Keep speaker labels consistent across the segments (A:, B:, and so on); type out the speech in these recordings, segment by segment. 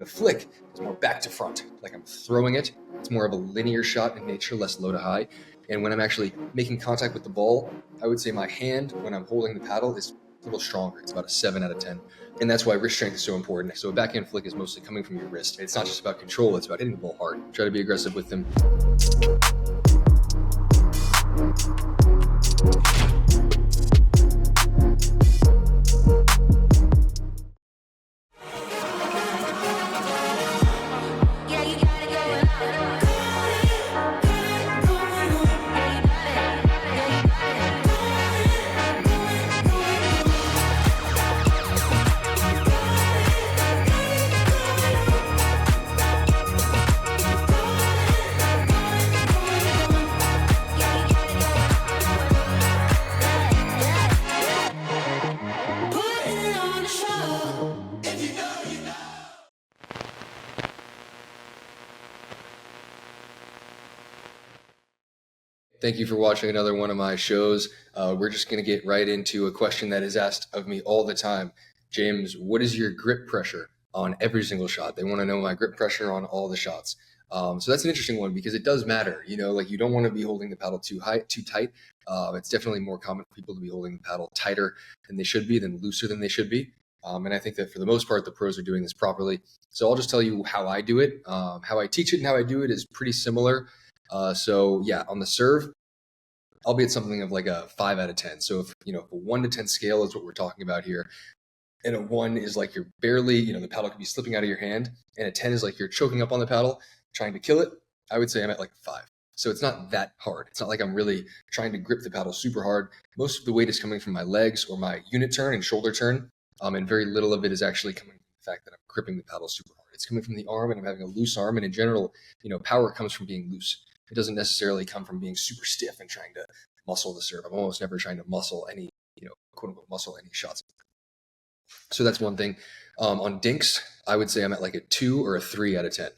A: A flick is more back to front, like I'm throwing it. It's more of a linear shot in nature, less low to high. And when I'm actually making contact with the ball, I would say my hand, when I'm holding the paddle, is a little stronger. It's about a 7 out of 10. And that's why wrist strength is so important. So a backhand flick is mostly coming from your wrist. It's not just about control, it's about hitting the ball hard. Try to be aggressive with them. Thank you for watching another one of my shows. We're just going to get right into a question that is asked of me all the time. James, what is your grip pressure on every single shot? They want to know my grip pressure on all the shots. So that's an interesting one because it does matter. You know, like you don't want to be holding the paddle too tight. It's definitely more common for people to be holding the paddle tighter than they should be, than looser than they should be. And I think that for the most part, the pros are doing this properly. So I'll just tell you how I do it. How I teach it and how I do it is pretty similar. So yeah, on the serve, I'll be at something of like a 5 out of 10. So if, a 1 to 10 scale is what we're talking about here, and a 1 is like you're barely, the paddle could be slipping out of your hand, and a 10 is like you're choking up on the paddle, trying to kill it, I would say I'm at like 5. So it's not that hard. It's not like I'm really trying to grip the paddle super hard. Most of the weight is coming from my legs or my unit turn and shoulder turn, and very little of it is actually coming from the fact that I'm gripping the paddle super hard. It's coming from the arm, and I'm having a loose arm, and in general, power comes from being loose. It doesn't necessarily come from being super stiff and trying to muscle the serve. I'm almost never trying to muscle any, quote unquote, muscle any shots. So that's one thing. On dinks, I would say I'm at like a 2 or a 3 out of 10.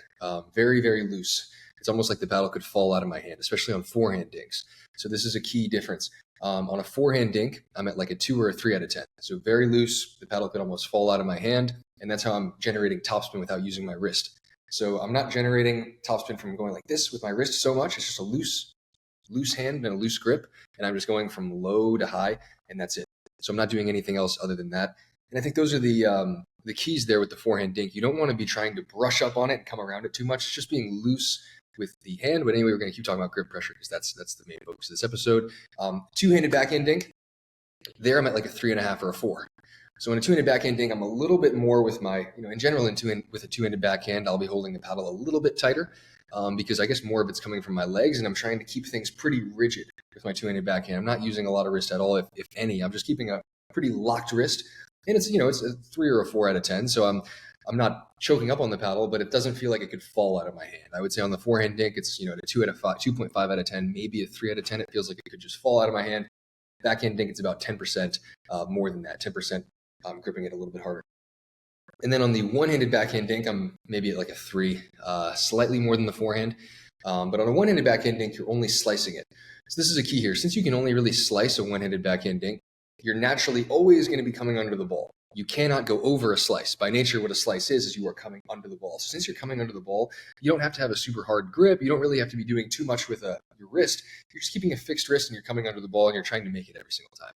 A: Very, very loose. It's almost like the paddle could fall out of my hand, especially on forehand dinks. So this is a key difference. On a forehand dink, I'm at like a 2 or a 3 out of 10. So very loose. The paddle could almost fall out of my hand. And that's how I'm generating topspin without using my wrist. So I'm not generating topspin from going like this with my wrist so much. It's just a loose hand and a loose grip, and I'm just going from low to high, and that's it. So I'm not doing anything else other than that. And I think those are the keys there with the forehand dink. You don't want to be trying to brush up on it and come around it too much. It's just being loose with the hand. But anyway, we're going to keep talking about grip pressure because that's the main focus of this episode. Two-handed backhand dink, there I'm at like a 3.5 or a 4. So in a two-handed backhand dink, I'm a little bit more with my, in general, with a two-handed backhand, I'll be holding the paddle a little bit tighter because I guess more of it's coming from my legs, and I'm trying to keep things pretty rigid with my two-handed backhand. I'm not using a lot of wrist at all, if any. I'm just keeping a pretty locked wrist, and it's it's a 3 or a 4 out of 10. So I'm not choking up on the paddle, but it doesn't feel like it could fall out of my hand. I would say on the forehand dink, it's a 2.5 out of 10, maybe a 3 out of 10. It feels like it could just fall out of my hand. Backhand dink, it's about 10% more than that, 10%. I'm gripping it a little bit harder. And then on the one-handed backhand dink, I'm maybe at like a 3, slightly more than the forehand. But on a one-handed backhand dink, you're only slicing it. So this is a key here. Since you can only really slice a one-handed backhand dink, you're naturally always going to be coming under the ball. You cannot go over a slice. By nature, what a slice is you are coming under the ball. So since you're coming under the ball, you don't have to have a super hard grip. You don't really have to be doing too much with your wrist. You're just keeping a fixed wrist and you're coming under the ball and you're trying to make it every single time.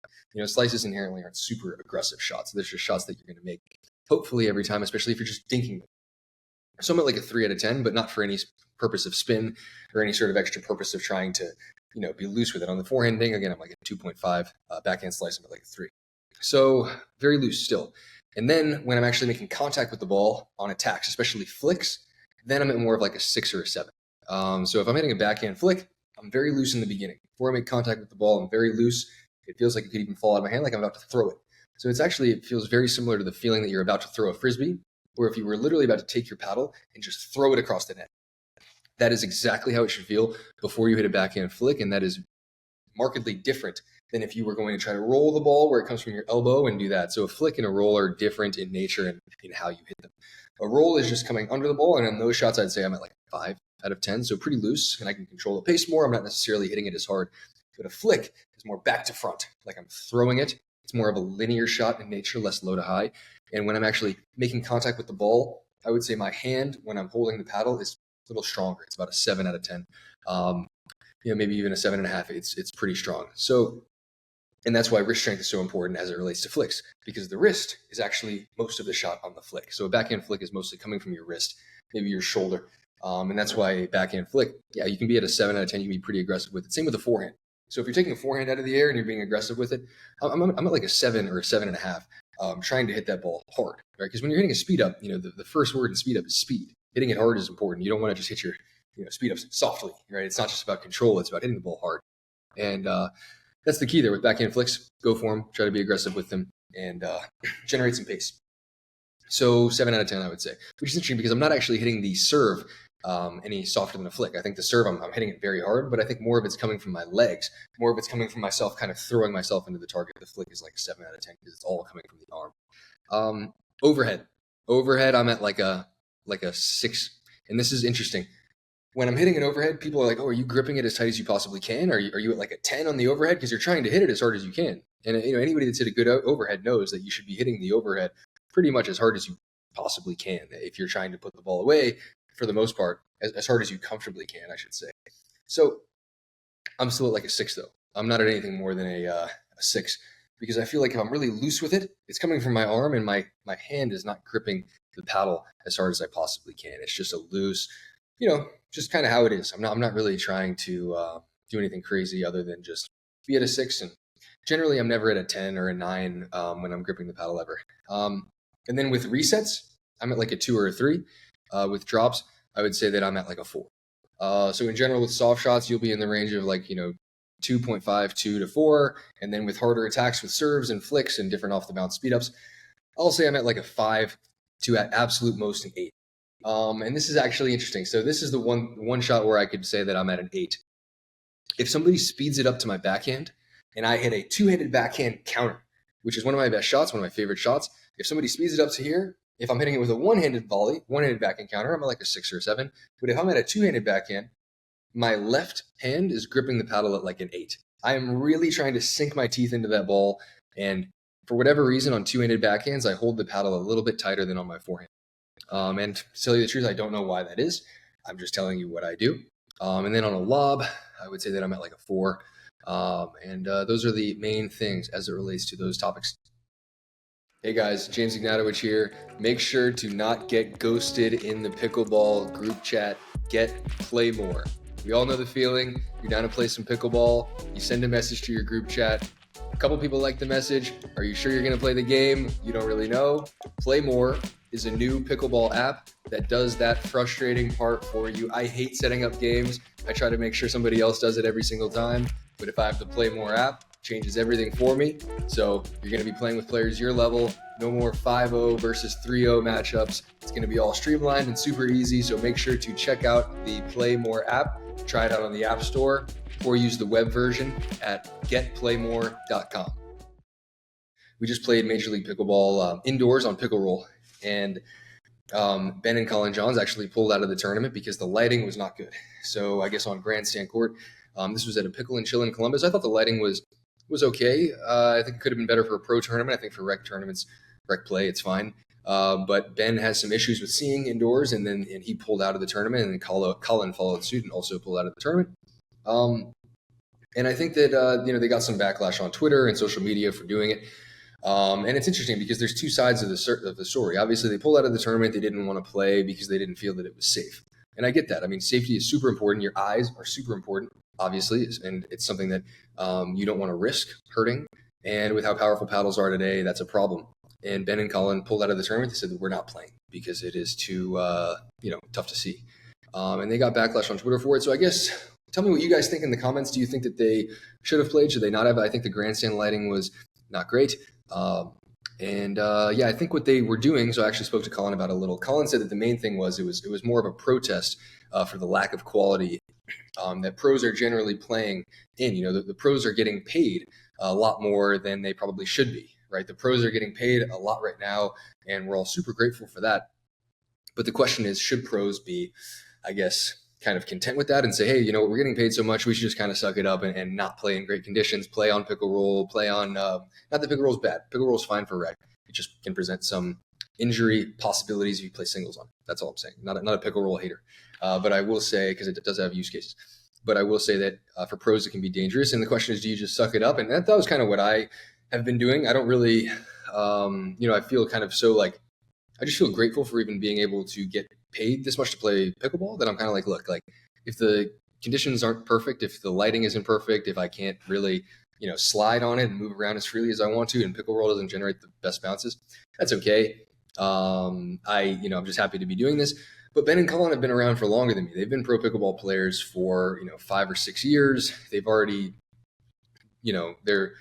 A: Slices inherently aren't super aggressive shots. There's just shots that you're going to make hopefully every time, especially if you're just dinking them. So I'm at like a 3 out of 10, but not for any purpose of spin or any sort of extra purpose of trying to, be loose with it. On the forehand ding, again, I'm like a 2.5. Backhand slice, I'm at like a 3. So very loose still. And then when I'm actually making contact with the ball on attacks, especially flicks, then I'm at more of like a 6 or a 7. So if I'm hitting a backhand flick, I'm very loose in the beginning. Before I make contact with the ball, I'm very loose. It feels like it could even fall out of my hand, like I'm about to throw it. So it feels very similar to the feeling that you're about to throw a Frisbee, or if you were literally about to take your paddle and just throw it across the net. That is exactly how it should feel before you hit a backhand flick, and that is markedly different than if you were going to try to roll the ball where it comes from your elbow and do that. So a flick and a roll are different in nature and in how you hit them. A roll is just coming under the ball, and on those shots, I'd say I'm at like 5 out of 10, so pretty loose, and I can control the pace more. I'm not necessarily hitting it as hard. But a flick is more back to front, like I'm throwing it. It's more of a linear shot in nature, less low to high. And when I'm actually making contact with the ball, I would say my hand when I'm holding the paddle is a little stronger. It's about a 7 out of 10. Maybe even a 7.5. It's pretty strong. So, and that's why wrist strength is so important as it relates to flicks, because the wrist is actually most of the shot on the flick. So a backhand flick is mostly coming from your wrist, maybe your shoulder. And that's why a backhand flick, yeah, you can be at a 7 out of 10. You can be pretty aggressive with it. Same with the forehand. So if you're taking a forehand out of the air and you're being aggressive with it, I'm at like a 7 or a 7.5, trying to hit that ball hard, right? Because when you're hitting a speed up, the first word in speed up is speed. Hitting it hard is important. You don't want to just hit your speed ups softly, right? It's not just about control. It's about hitting the ball hard. And that's the key there with backhand flicks. Go for them. Try to be aggressive with them and generate some pace. So 7 out of 10, I would say, which is interesting because I'm not actually hitting the serve any softer than a flick. I think the serve, I'm hitting it very hard, but I think more of it's coming from my legs. More of it's coming from myself kind of throwing myself into the target. The flick is like 7 out of 10 because it's all coming from the arm. Overhead, I'm at like a 6. And this is interesting. When I'm hitting an overhead, people are like, oh, are you gripping it as tight as you possibly can? Are you at like a 10 on the overhead? Because you're trying to hit it as hard as you can. And anybody that's hit a good overhead knows that you should be hitting the overhead pretty much as hard as you possibly can. If you're trying to put the ball away, for the most part, as hard as you comfortably can, I should say. So I'm still at like a 6, though. I'm not at anything more than a 6, because I feel like if I'm really loose with it, it's coming from my arm and my hand is not gripping the paddle as hard as I possibly can. It's just a loose, just kind of how it is. I'm not really trying to do anything crazy other than just be at a 6. And generally, I'm never at a 10 or a 9 when I'm gripping the paddle ever. And then with resets, I'm at like a 2 or a 3. With drops, I would say that I'm at like a 4. So in general, with soft shots, you'll be in the range of like 2.5, 2 to 4. And then with harder attacks with serves and flicks and different off the bounce speed ups, I'll say I'm at like a 5 to at absolute most an 8. And this is actually interesting. So this is the one shot where I could say that I'm at an 8. If somebody speeds it up to my backhand and I hit a 2-handed backhand counter, which is one of my best shots, one of my favorite shots. If somebody speeds it up to here, if I'm hitting it with a one-handed volley, one-handed backhand counter, I'm at like a 6 or a 7. But if I'm at a 2-handed backhand, my left hand is gripping the paddle at like an 8. I am really trying to sink my teeth into that ball. And for whatever reason, on 2-handed backhands, I hold the paddle a little bit tighter than on my forehand. And to tell you the truth, I don't know why that is. I'm just telling you what I do. And then on a lob, I would say that I'm at like a 4. And those are the main things as it relates to those topics. Hey guys, James Ignatowich here. Make sure to not get ghosted in the pickleball group chat. Play more. We all know the feeling. You're down to play some pickleball. You send a message to your group chat. A couple people like the message. Are you sure you're going to play the game? You don't really know. Play More is a new pickleball app that does that frustrating part for you. I hate setting up games. I try to make sure somebody else does it every single time. But if I have the Play More app, changes everything for me. So you're going to be playing with players your level. No more 5-0 versus 3-0 matchups. It's going to be all streamlined and super easy. So make sure to check out the Play More app. Try it out on the App Store or use the web version at getplaymore.com. We just played Major League Pickleball indoors on Pickle Roll. And Ben and Collin Johns actually pulled out of the tournament because the lighting was not good. So I guess on Grandstand Court, this was at a Pickle and Chill in Columbus. I thought the lighting was okay. I think it could have been better for a pro tournament. I think for rec tournaments, rec play, it's fine. But Ben has some issues with seeing indoors, and he pulled out of the tournament, and then Collin followed suit and also pulled out of the tournament. And I think that they got some backlash on Twitter and social media for doing it. And it's interesting because there's two sides of the story. Obviously, they pulled out of the tournament. They didn't want to play because they didn't feel that it was safe. And I get that. I mean, safety is super important. Your eyes are super important, obviously, and it's something that you don't want to risk hurting. And with how powerful paddles are today, that's a problem. And Ben and Collin pulled out of the tournament. They said that we're not playing because it is too tough to see. And they got backlash on Twitter for it. So I guess tell me what you guys think in the comments. Do you think that they should have played? Should they not have? I think the grandstand lighting was not great. I think what they were doing, so I actually spoke to Collin about it a little. Collin said that the main thing was it was more of a protest for the lack of quality that pros are generally playing in. The pros are getting paid a lot more than they probably should be, right? The pros are getting paid a lot right now, and we're all super grateful for that. But the question is, should pros be, I guess, kind of content with that and say, hey, we're getting paid so much, we should just kind of suck it up and not play in great conditions, play on pickle roll, play on, not that pickle roll is bad. Pickle roll is fine for rec. It just can present some injury possibilities if you play singles on. That's all I'm saying. Not a pickle roll hater. But I will say, because it does have use cases, but I will say that for pros, it can be dangerous. And the question is, do you just suck it up? And that was kind of what I have been doing. I don't really, I feel kind of so like, I just feel grateful for even being able to get paid this much to play pickleball, that I'm kind of like, look, like if the conditions aren't perfect, if the lighting isn't perfect, if I can't really, slide on it and move around as freely as I want to, and pickle roll doesn't generate the best bounces, that's okay. I'm just happy to be doing this. But Ben and Collin have been around for longer than me. They've been pro pickleball players for, 5 or 6 years. They've already, they're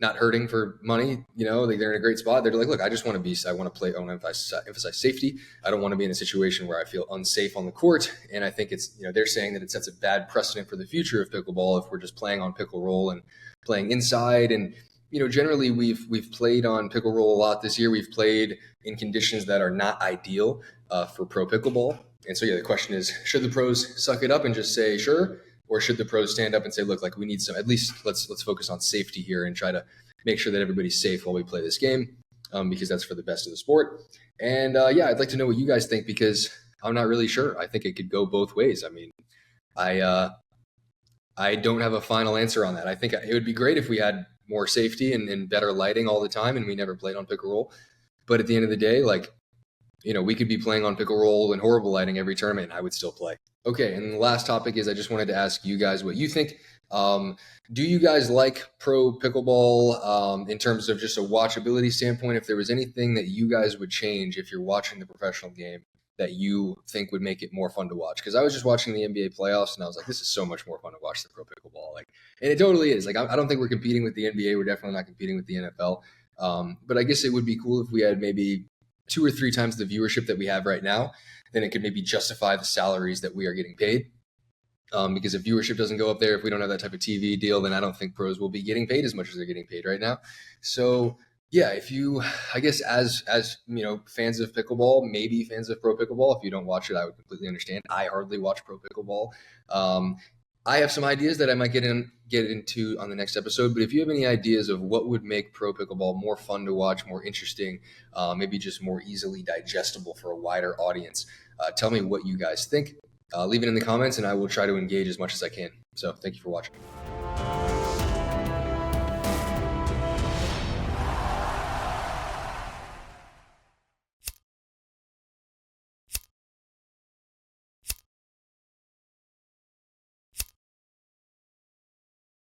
A: not hurting for money. They're in a great spot. They're like, look, I want to play. I want to emphasize safety. I don't want to be in a situation where I feel unsafe on the court. And I think it's, they're saying that it sets a bad precedent for the future of pickleball if we're just playing on pickle roll and playing inside. And, generally we've played on pickle roll a lot this year. We've played in conditions that are not ideal for pro pickleball. And so, the question is, should the pros suck it up and just say, sure? Or should the pros stand up and say, look, like we need some, at least let's focus on safety here and try to make sure that everybody's safe while we play this game, because that's for the best of the sport. And I'd like to know what you guys think, because I'm not really sure. I think it could go both ways. I mean, I don't have a final answer on that. I think it would be great if we had more safety and better lighting all the time and we never played on pickle roll. But at the end of the day, like, we could be playing on pickle roll and horrible lighting every tournament and I would still play. Okay, and the last topic is I just wanted to ask you guys what you think. Do you guys like pro pickleball in terms of just a watchability standpoint? If there was anything that you guys would change if you're watching the professional game that you think would make it more fun to watch? Because I was just watching the NBA playoffs and I was like, this is so much more fun to watch than pro pickleball. Like, and it totally is. Like, I don't think we're competing with the NBA. We're definitely not competing with the NFL. But I guess it would be cool if we had maybe 2 or 3 times the viewership that we have right now. Then it could maybe justify the salaries that we are getting paid. Because if viewership doesn't go up there, if we don't have that type of TV deal, then I don't think pros will be getting paid as much as they're getting paid right now. So yeah, if you, I guess as fans of pickleball, maybe fans of pro pickleball, if you don't watch it, I would completely understand. I hardly watch pro pickleball. I have some ideas that I might get into on the next episode, but if you have any ideas of what would make pro pickleball more fun to watch, more interesting, maybe just more easily digestible for a wider audience, tell me what you guys think. Leave it in the comments and I will try to engage as much as I can. So thank you for watching.